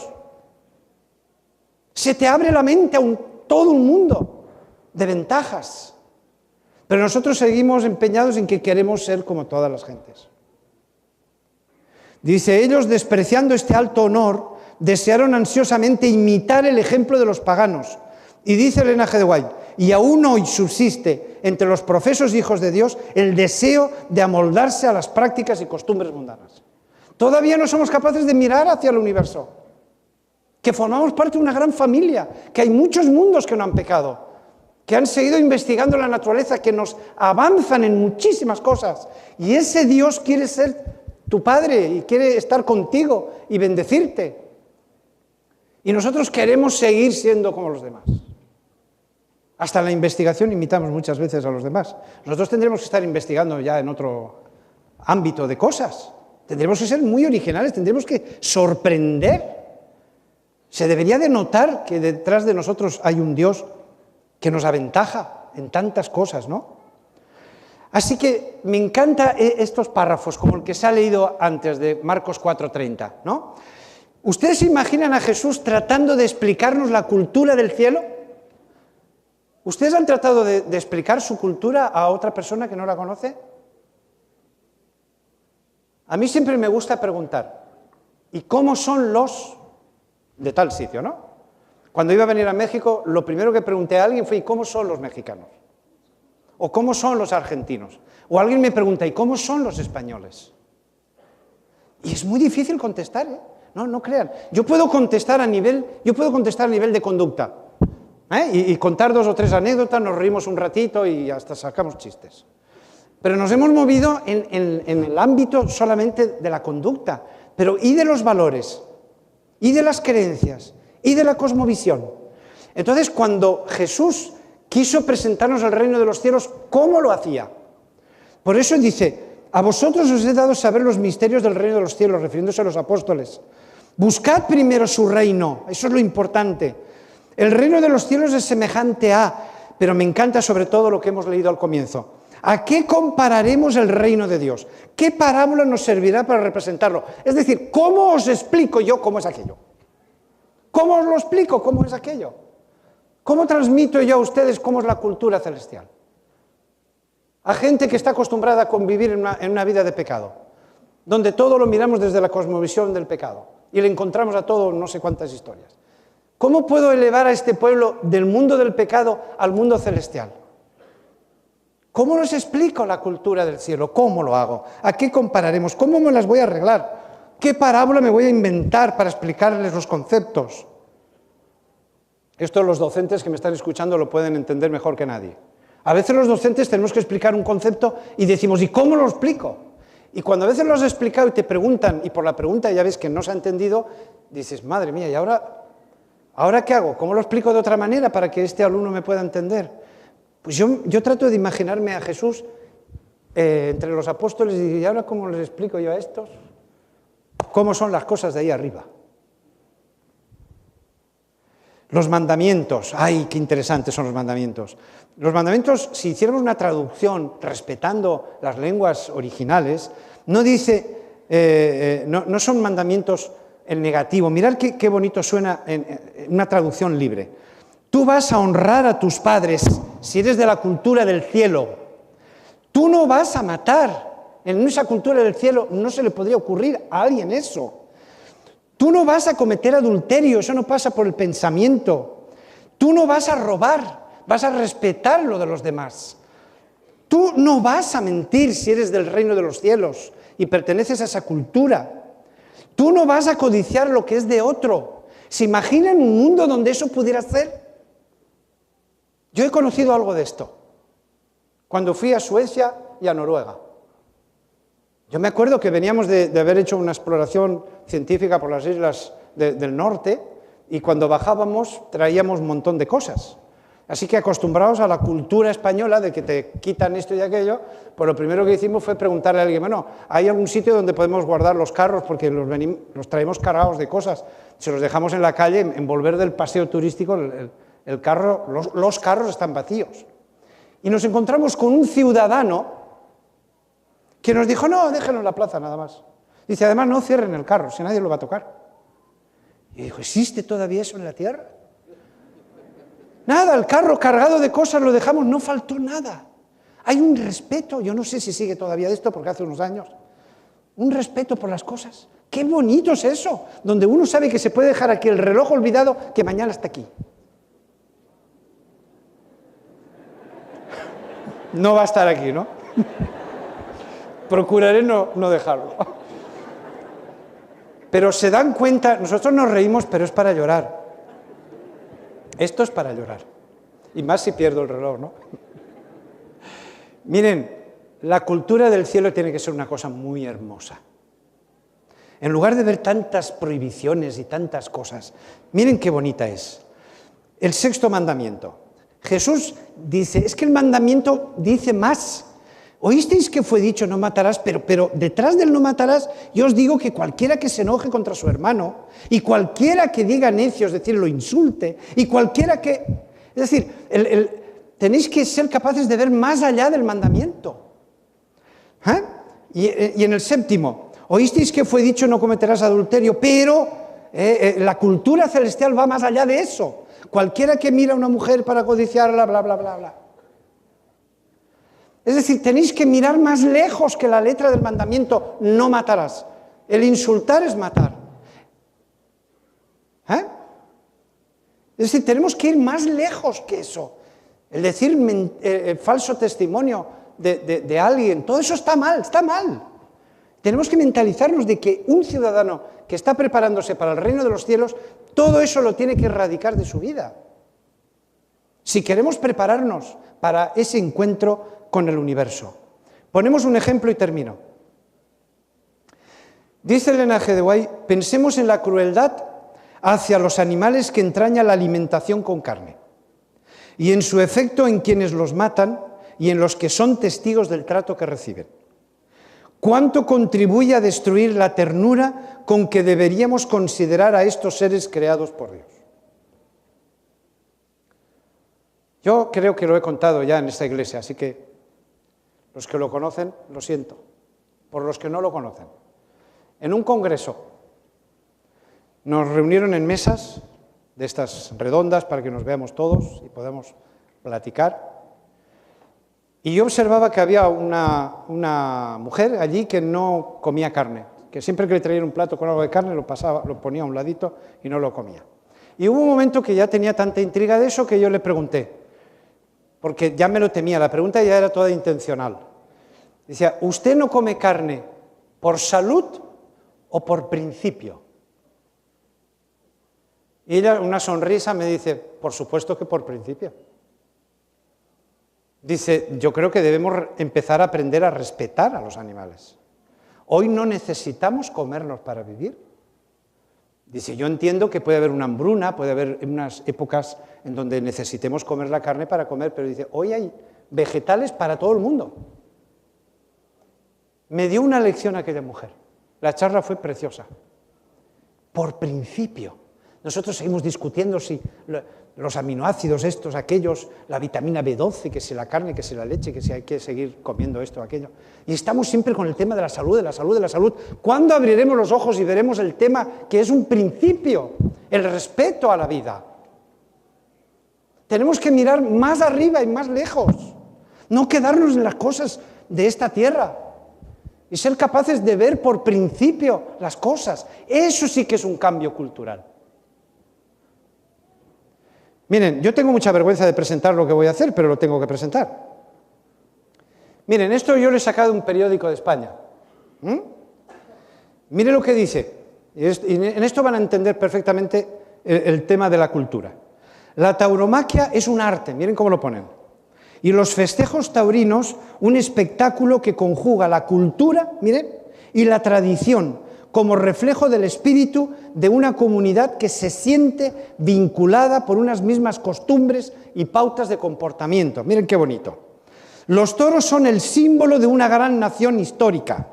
Se te abre la mente a todo un mundo de ventajas. Pero nosotros seguimos empeñados en que queremos ser como todas las gentes. Dice, ellos despreciando este alto honor, desearon ansiosamente imitar el ejemplo de los paganos. Y dice Elena G. de White, y aún hoy subsiste entre los profesos hijos de Dios el deseo de amoldarse a las prácticas y costumbres mundanas. Todavía no somos capaces de mirar hacia el universo, que formamos parte de una gran familia, que hay muchos mundos que no han pecado. que han seguido investigando la naturaleza, que nos avanzan en muchísimas cosas. Y ese Dios quiere ser tu Padre y quiere estar contigo y bendecirte. Y nosotros queremos seguir siendo como los demás. Hasta en la investigación imitamos muchas veces a los demás. Nosotros tendremos que estar investigando ya en otro ámbito de cosas. Tendremos que ser muy originales, tendremos que sorprender. Se debería de notar que detrás de nosotros hay un Dios que nos aventaja en tantas cosas, ¿no? Así que me encantan estos párrafos, como el que se ha leído antes de Marcos 4:30, ¿no? ¿Ustedes se imaginan a Jesús tratando de explicarnos la cultura del cielo? ¿Ustedes han tratado de explicar su cultura a otra persona que no la conoce? A mí siempre me gusta preguntar, ¿y cómo son los de tal sitio, no? Cuando iba a venir a México, lo primero que pregunté a alguien fue, ¿y cómo son los mexicanos? ¿O cómo son los argentinos? O alguien me pregunta, ¿y cómo son los españoles? Y es muy difícil contestar, ¿eh? No crean. Yo puedo contestar a nivel de conducta, ¿eh? Y contar 2 o 3 anécdotas, nos reímos un ratito y hasta sacamos chistes. Pero nos hemos movido en el ámbito solamente de la conducta. Pero ¿y de los valores? ¿Y de las creencias? ¿Y de la cosmovisión? Entonces, cuando Jesús quiso presentarnos el reino de los cielos, ¿cómo lo hacía? Por eso dice, a vosotros os he dado saber los misterios del reino de los cielos, refiriéndose a los apóstoles. Buscad primero su reino, eso es lo importante. El reino de los cielos es semejante a, pero me encanta sobre todo lo que hemos leído al comienzo. ¿A qué compararemos el reino de Dios? ¿Qué parábola nos servirá para representarlo? Es decir, ¿cómo os explico yo cómo es aquello? ¿Cómo os lo explico cómo es aquello? ¿Cómo transmito yo a ustedes cómo es la cultura celestial? A gente que está acostumbrada a convivir en una vida de pecado, donde todo lo miramos desde la cosmovisión del pecado y le encontramos a todo no sé cuántas historias. ¿Cómo puedo elevar a este pueblo del mundo del pecado al mundo celestial? ¿Cómo les explico la cultura del cielo? ¿Cómo lo hago? ¿A qué compararemos? ¿Cómo me las voy a arreglar? ¿Qué parábola me voy a inventar para explicarles los conceptos? Esto los docentes que me están escuchando lo pueden entender mejor que nadie. A veces los docentes tenemos que explicar un concepto y decimos, ¿y cómo lo explico? Y cuando a veces lo has explicado y te preguntan, y por la pregunta ya ves que no se ha entendido, dices, madre mía, ¿y ahora qué hago? ¿Cómo lo explico de otra manera para que este alumno me pueda entender? Pues yo trato de imaginarme a Jesús entre los apóstoles y digo, ¿y ahora cómo les explico yo a estos? ¿Cómo son las cosas de ahí arriba? Los mandamientos, ¡ay, qué interesantes son los mandamientos! Los mandamientos, si hiciéramos una traducción respetando las lenguas originales, no dice, no son mandamientos en negativo. Mirad qué bonito suena en una traducción libre. Tú vas a honrar a tus padres si eres de la cultura del cielo. Tú no vas a matar. En esa cultura del cielo no se le podría ocurrir a alguien eso. Tú no vas a cometer adulterio, eso no pasa por el pensamiento. Tú no vas a robar, vas a respetar lo de los demás. Tú no vas a mentir si eres del reino de los cielos y perteneces a esa cultura. Tú no vas a codiciar lo que es de otro. ¿Se imaginan un mundo donde eso pudiera ser? Yo he conocido algo de esto cuando fui a Suecia y a Noruega. Yo me acuerdo que veníamos de haber hecho una exploración científica por las islas del norte y cuando bajábamos traíamos un montón de cosas. Así que acostumbrados a la cultura española de que te quitan esto y aquello, pues lo primero que hicimos fue preguntarle a alguien, bueno, ¿hay algún sitio donde podemos guardar los carros? Porque los traemos cargados de cosas. Si los dejamos en la calle, en volver del paseo turístico, los carros están vacíos. Y nos encontramos con un ciudadano que nos dijo, no, déjenlo en la plaza nada más. Dice, además no cierren el carro, si nadie lo va a tocar. Y dijo, ¿existe todavía eso en la tierra? Nada, el carro cargado de cosas lo dejamos, no faltó nada. Hay un respeto, yo no sé si sigue todavía esto porque hace unos años, un respeto por las cosas. Qué bonito es eso, donde uno sabe que se puede dejar aquí el reloj olvidado que mañana está aquí. No va a estar aquí, ¿no? Procuraré no dejarlo. Pero se dan cuenta, nosotros nos reímos, pero es para llorar. Esto es para llorar. Y más si pierdo el reloj, ¿no? Miren, la cultura del cielo tiene que ser una cosa muy hermosa. En lugar de ver tantas prohibiciones y tantas cosas, miren qué bonita es. El sexto mandamiento. Jesús dice, es que el mandamiento dice más. Oísteis que fue dicho no matarás, pero detrás del no matarás yo os digo que cualquiera que se enoje contra su hermano y cualquiera que diga necio, es decir, lo insulte, y cualquiera que... Es decir, tenéis que ser capaces de ver más allá del mandamiento. ¿Eh? Y en el séptimo, oísteis que fue dicho no cometerás adulterio, pero la cultura celestial va más allá de eso. Cualquiera que mira a una mujer para codiciarla, bla, bla, bla, bla. Es decir, tenéis que mirar más lejos que la letra del mandamiento, no matarás. El insultar es matar. ¿Eh? Es decir, tenemos que ir más lejos que eso. El decir falso testimonio de alguien, todo eso está mal, está mal. Tenemos que mentalizarnos de que un ciudadano que está preparándose para el reino de los cielos, todo eso lo tiene que erradicar de su vida. Si queremos prepararnos para ese encuentro con el universo. Ponemos un ejemplo y termino. Dice Elena G. de White, pensemos en la crueldad hacia los animales que entraña la alimentación con carne y en su efecto en quienes los matan y en los que son testigos del trato que reciben. ¿Cuánto contribuye a destruir la ternura con que deberíamos considerar a estos seres creados por Dios? Yo creo que lo he contado ya en esta iglesia, así que los que lo conocen, lo siento. Por los que no lo conocen. En un congreso nos reunieron en mesas de estas redondas para que nos veamos todos y podamos platicar. Y yo observaba que había una mujer allí que no comía carne, que siempre que le traían un plato con algo de carne lo ponía a un ladito y no lo comía. Y hubo un momento que ya tenía tanta intriga de eso que yo le pregunté, porque ya me lo temía, la pregunta ya era toda intencional. Decía, ¿usted no come carne por salud o por principio? Y ella, una sonrisa, me dice, por supuesto que por principio. Dice, yo creo que debemos empezar a aprender a respetar a los animales. Hoy no necesitamos comernos para vivir. Dice, yo entiendo que puede haber una hambruna, puede haber unas épocas en donde necesitemos comer la carne para comer, pero dice, hoy hay vegetales para todo el mundo. Me dio una lección aquella mujer. La charla fue preciosa. Por principio. Nosotros seguimos discutiendo si los aminoácidos estos, aquellos, la vitamina B12, que si la carne, que si la leche, que si hay que seguir comiendo esto o aquello. Y estamos siempre con el tema de la salud, de la salud, de la salud. ¿Cuándo abriremos los ojos y veremos el tema que es un principio, el respeto a la vida? Tenemos que mirar más arriba y más lejos, no quedarnos en las cosas de esta tierra y ser capaces de ver por principio las cosas. Eso sí que es un cambio cultural. Miren, yo tengo mucha vergüenza de presentar lo que voy a hacer, pero lo tengo que presentar. Miren, esto yo lo he sacado de un periódico de España. Miren lo que dice, y en esto van a entender perfectamente el tema de la cultura. La tauromaquia es un arte, miren cómo lo ponen. Y los festejos taurinos, un espectáculo que conjuga la cultura, miren, y la tradición, como reflejo del espíritu de una comunidad que se siente vinculada por unas mismas costumbres y pautas de comportamiento. Miren qué bonito. Los toros son el símbolo de una gran nación histórica,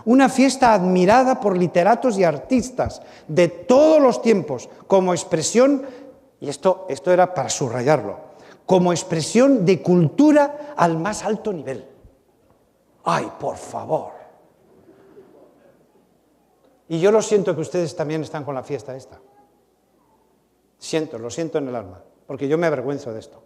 una fiesta admirada por literatos y artistas de todos los tiempos, como expresión, y esto era para subrayarlo, como expresión de cultura al más alto nivel. ¡Ay, por favor! Y yo lo siento que ustedes también están con la fiesta esta. Lo siento en el alma, porque yo me avergüenzo de esto.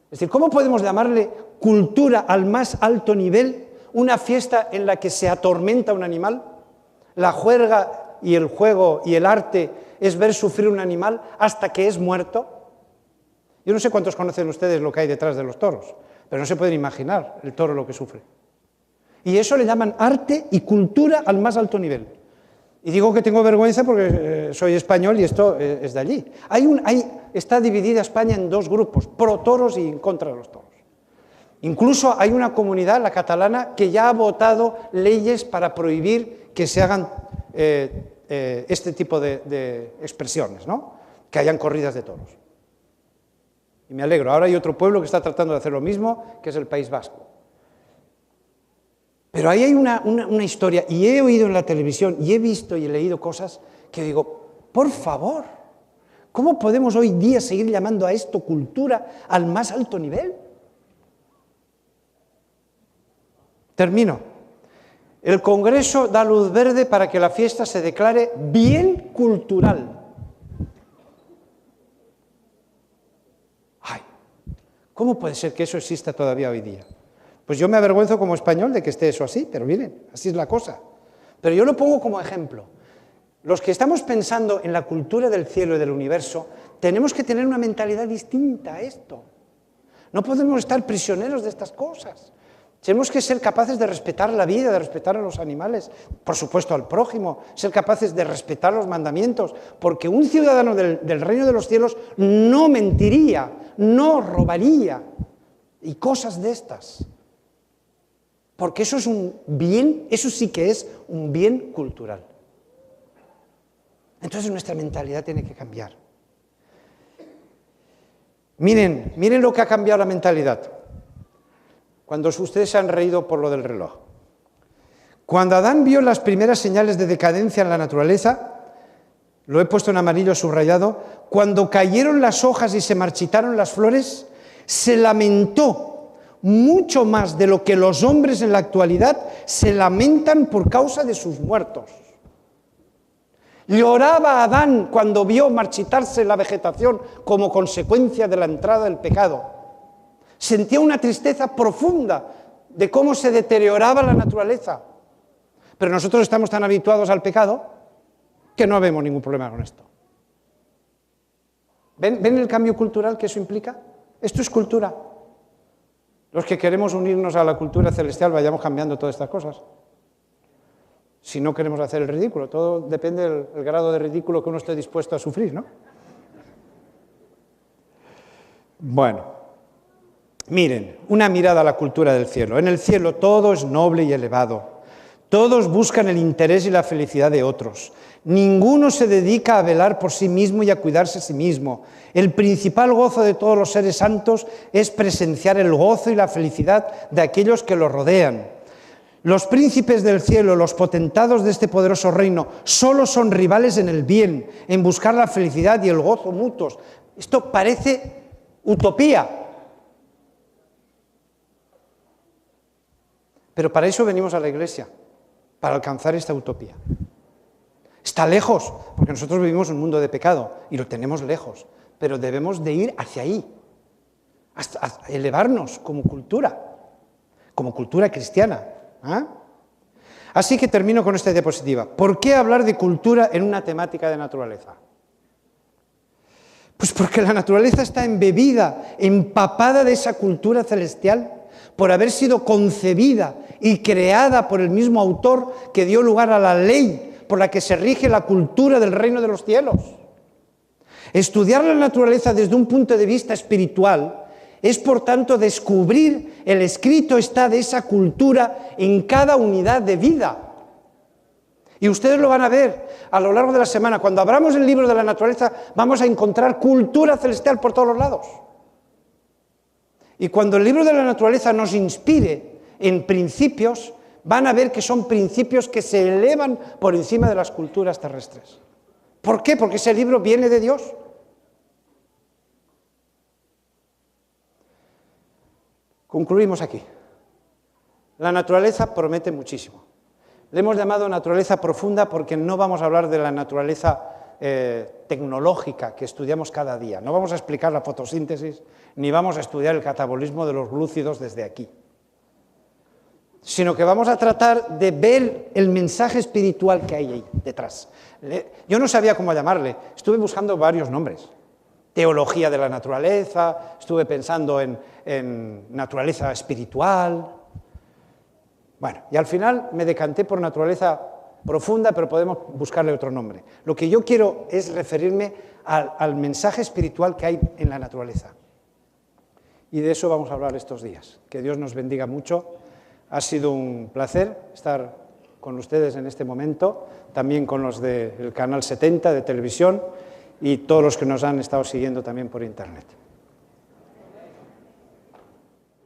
Es decir, ¿cómo podemos llamarle cultura al más alto nivel una fiesta en la que se atormenta un animal? La juerga y el juego y el arte es ver sufrir un animal hasta que es muerto. Yo no sé cuántos conocen ustedes lo que hay detrás de los toros, pero no se pueden imaginar el toro lo que sufre. Y eso le llaman arte y cultura al más alto nivel. Y digo que tengo vergüenza porque soy español y esto es de allí. Está dividida España en dos grupos, pro toros y en contra de los toros. Incluso hay una comunidad, la catalana, que ya ha votado leyes para prohibir que se hagan este tipo de expresiones, ¿no? Que hayan corridas de toros. Y me alegro. Ahora hay otro pueblo que está tratando de hacer lo mismo, que es el País Vasco. Pero ahí hay una historia, y he oído en la televisión, y he visto y he leído cosas que digo, por favor, ¿cómo podemos hoy día seguir llamando a esto cultura al más alto nivel? Termino. El Congreso da luz verde para que la fiesta se declare bien cultural. Ay, ¿cómo puede ser que eso exista todavía hoy día? Pues yo me avergüenzo como español de que esté eso así, pero miren, así es la cosa. Pero yo lo pongo como ejemplo. Los que estamos pensando en la cultura del cielo y del universo, tenemos que tener una mentalidad distinta a esto. No podemos estar prisioneros de estas cosas. Tenemos que ser capaces de respetar la vida, de respetar a los animales, por supuesto al prójimo, ser capaces de respetar los mandamientos, porque un ciudadano del reino de los cielos no mentiría, no robaría, y cosas de estas. Porque eso es un bien, eso sí que es un bien cultural. Entonces nuestra mentalidad tiene que cambiar. Miren lo que ha cambiado la mentalidad. Cuando ustedes se han reído por lo del reloj. Cuando Adán vio las primeras señales de decadencia en la naturaleza, lo he puesto en amarillo subrayado, cuando cayeron las hojas y se marchitaron las flores, se lamentó mucho más de lo que los hombres en la actualidad se lamentan por causa de sus muertos. Lloraba Adán cuando vio marchitarse la vegetación como consecuencia de la entrada del pecado. Sentía una tristeza profunda de cómo se deterioraba la naturaleza. Pero nosotros estamos tan habituados al pecado que no vemos ningún problema con esto. ¿Ven el cambio cultural que eso implica? Esto es cultura. Los que queremos unirnos a la cultura celestial vayamos cambiando todas estas cosas. Si no queremos hacer el ridículo, todo depende del grado de ridículo que uno esté dispuesto a sufrir, ¿no? Bueno, miren, una mirada a la cultura del cielo. En el cielo todo es noble y elevado. Todos buscan el interés y la felicidad de otros. Ninguno se dedica a velar por sí mismo y a cuidarse a sí mismo. El principal gozo de todos los seres santos es presenciar el gozo y la felicidad de aquellos que los rodean. Los príncipes del cielo, los potentados de este poderoso reino, solo son rivales en el bien, en buscar la felicidad y el gozo mutuos. Esto parece utopía. Pero para eso venimos a la iglesia, para alcanzar esta utopía. Está lejos, porque nosotros vivimos un mundo de pecado y lo tenemos lejos, pero debemos de ir hacia ahí, hasta elevarnos como cultura cristiana. ¿Ah? Así que termino con esta diapositiva. ¿Por qué hablar de cultura en una temática de naturaleza? Pues porque la naturaleza está embebida, empapada de esa cultura celestial, por haber sido concebida y creada por el mismo autor que dio lugar a la ley por la que se rige la cultura del reino de los cielos. Estudiar la naturaleza desde un punto de vista espiritual es, por tanto, descubrir el escrito está de esa cultura en cada unidad de vida. Y ustedes lo van a ver a lo largo de la semana. Cuando abramos el libro de la naturaleza, vamos a encontrar cultura celestial por todos los lados. Y cuando el libro de la naturaleza nos inspire en principios, van a ver que son principios que se elevan por encima de las culturas terrestres. ¿Por qué? Porque ese libro viene de Dios. Concluimos aquí. La naturaleza promete muchísimo. Le hemos llamado naturaleza profunda porque no vamos a hablar de la naturaleza tecnológica que estudiamos cada día. No vamos a explicar la fotosíntesis, ni vamos a estudiar el catabolismo de los glúcidos desde aquí. Sino que vamos a tratar de ver el mensaje espiritual que hay ahí detrás. Yo no sabía cómo llamarle, estuve buscando varios nombres. Teología de la naturaleza, estuve pensando en naturaleza espiritual. Bueno, y al final me decanté por naturaleza profunda, pero podemos buscarle otro nombre. Lo que yo quiero es referirme al mensaje espiritual que hay en la naturaleza. Y de eso vamos a hablar estos días. Que Dios nos bendiga mucho. Ha sido un placer estar con ustedes en este momento, también con los del Canal 70 de televisión y todos los que nos han estado siguiendo también por Internet.